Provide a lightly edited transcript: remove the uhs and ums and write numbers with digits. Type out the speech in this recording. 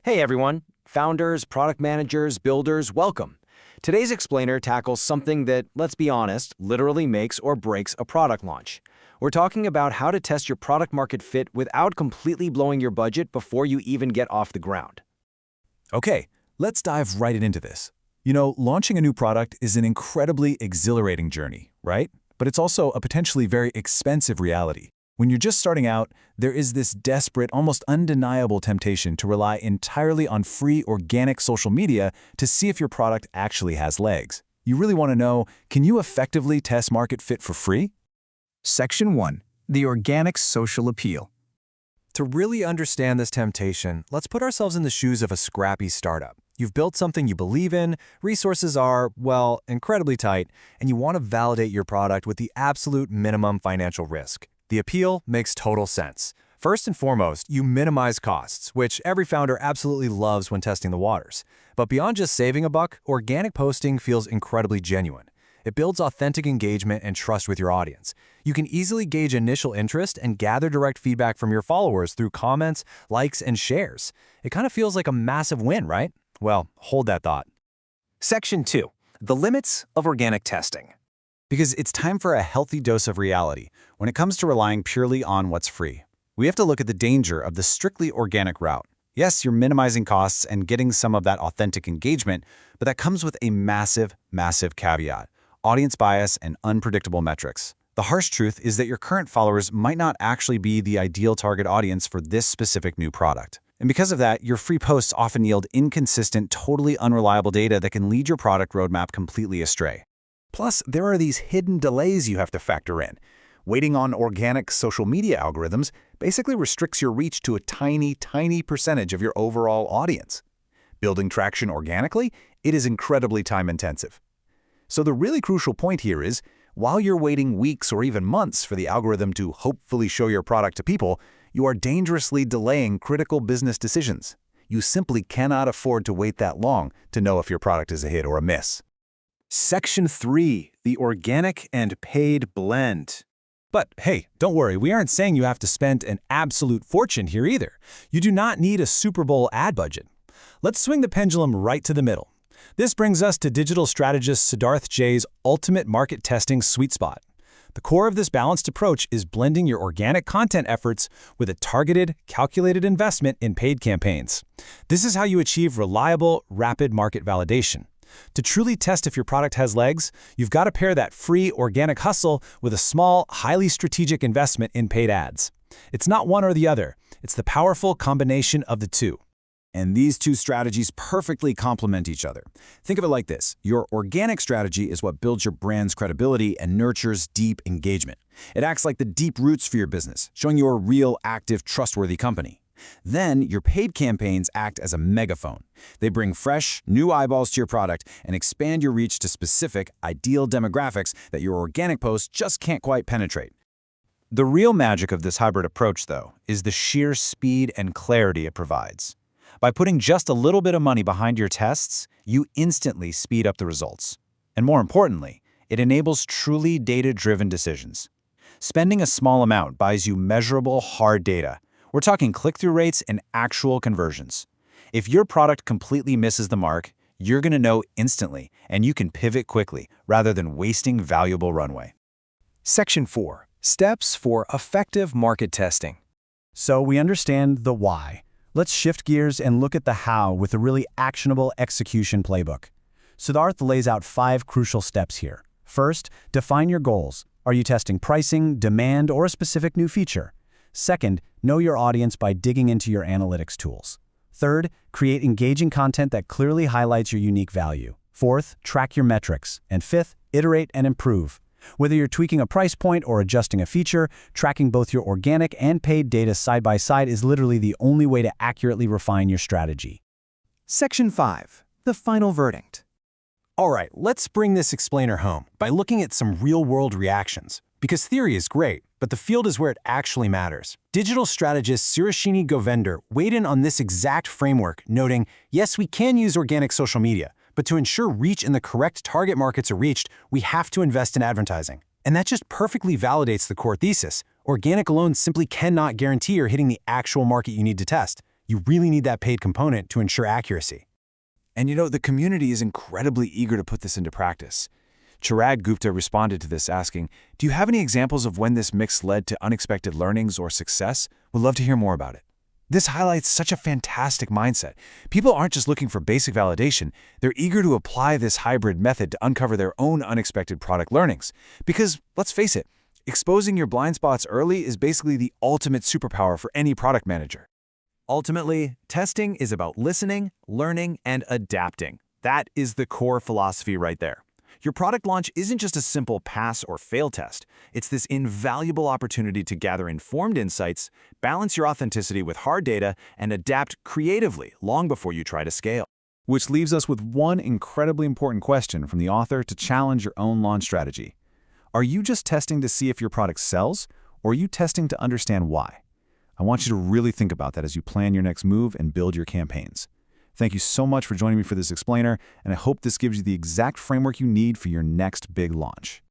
Hey everyone, founders, product managers, builders, welcome. Today's explainer tackles something that, let's be honest, literally makes or breaks a product launch. We're talking about how to test your product market fit without completely blowing your budget before you even get off the ground. Okay, let's dive right into this. Launching a new product is an incredibly exhilarating journey, right? But it's also a potentially very expensive reality. When you're just starting out, there is this desperate, almost undeniable temptation to rely entirely on free, organic social media to see if your product actually has legs. You really want to know, can you effectively test market fit for free? Section 1. The Organic Social Appeal. To really understand this temptation, let's put ourselves in the shoes of a scrappy startup. You've built something you believe in, resources are, well, incredibly tight, and you want to validate your product with the absolute minimum financial risk. The appeal makes total sense. First and foremost, you minimize costs, which every founder absolutely loves when testing the waters. But beyond just saving a buck, organic posting feels incredibly genuine. It builds authentic engagement and trust with your audience. You can easily gauge initial interest and gather direct feedback from your followers through comments, likes, and shares. It kind of feels like a massive win, right? Well, hold that thought. Section 2. The Limits of Organic Testing. Because it's time for a healthy dose of reality when it comes to relying purely on what's free. We have to look at the danger of the strictly organic route. Yes, you're minimizing costs and getting some of that authentic engagement, but that comes with a massive, massive caveat: audience bias and unpredictable metrics. The harsh truth is that your current followers might not actually be the ideal target audience for this specific new product. And because of that, your free posts often yield inconsistent, totally unreliable data that can lead your product roadmap completely astray. Plus, there are these hidden delays you have to factor in. Waiting on organic social media algorithms basically restricts your reach to a tiny, tiny percentage of your overall audience. Building traction organically, it is incredibly time-intensive. So the really crucial point here is, while you're waiting weeks or even months for the algorithm to hopefully show your product to people, you are dangerously delaying critical business decisions. You simply cannot afford to wait that long to know if your product is a hit or a miss. Section 3. The Organic and Paid Blend. But hey, don't worry, we aren't saying you have to spend an absolute fortune here either. You do not need a Super Bowl ad budget. Let's swing the pendulum right to the middle. This brings us to digital strategist Siddharth Jay's ultimate market testing sweet spot. The core of this balanced approach is blending your organic content efforts with a targeted, calculated investment in paid campaigns. This is how you achieve reliable, rapid market validation. To truly test if your product has legs, you've got to pair that free, organic hustle with a small, highly strategic investment in paid ads. It's not one or the other. It's the powerful combination of the two. And these two strategies perfectly complement each other. Think of it like this: your organic strategy is what builds your brand's credibility and nurtures deep engagement. It acts like the deep roots for your business, showing you a real, active, trustworthy company. Then, your paid campaigns act as a megaphone. They bring fresh, new eyeballs to your product and expand your reach to specific, ideal demographics that your organic posts just can't quite penetrate. The real magic of this hybrid approach, though, is the sheer speed and clarity it provides. By putting just a little bit of money behind your tests, you instantly speed up the results. And more importantly, it enables truly data-driven decisions. Spending a small amount buys you measurable, hard data. We're talking click-through rates and actual conversions. If your product completely misses the mark, you're going to know instantly, and you can pivot quickly rather than wasting valuable runway. Section 4. Steps for Effective Market Testing. So we understand the why. Let's shift gears and look at the how with a really actionable execution playbook. Siddharth lays out 5 crucial steps here. First, define your goals. Are you testing pricing, demand, or a specific new feature? Second, know your audience by digging into your analytics tools. Third, create engaging content that clearly highlights your unique value. Fourth, track your metrics. And fifth, iterate and improve. Whether you're tweaking a price point or adjusting a feature, tracking both your organic and paid data side by side is literally the only way to accurately refine your strategy. Section 5. The Final Verdict. All right, let's bring this explainer home by looking at some real-world reactions. Because theory is great, but the field is where it actually matters. Digital strategist Sirashini Govender weighed in on this exact framework, noting, yes, we can use organic social media, but to ensure reach and the correct target markets are reached, we have to invest in advertising. And that just perfectly validates the core thesis. Organic alone simply cannot guarantee you're hitting the actual market you need to test. You really need that paid component to ensure accuracy. And the community is incredibly eager to put this into practice. Chirag Gupta responded to this asking, "Do you have any examples of when this mix led to unexpected learnings or success? Would love to hear more about it." This highlights such a fantastic mindset. People aren't just looking for basic validation, they're eager to apply this hybrid method to uncover their own unexpected product learnings. Because, let's face it, exposing your blind spots early is basically the ultimate superpower for any product manager. Ultimately, testing is about listening, learning, and adapting. That is the core philosophy right there. Your product launch isn't just a simple pass or fail test. It's this invaluable opportunity to gather informed insights, balance your authenticity with hard data, and adapt creatively long before you try to scale. Which leaves us with one incredibly important question from the author to challenge your own launch strategy. Are you just testing to see if your product sells, or are you testing to understand why? I want you to really think about that as you plan your next move and build your campaigns. Thank you so much for joining me for this explainer, and I hope this gives you the exact framework you need for your next big launch.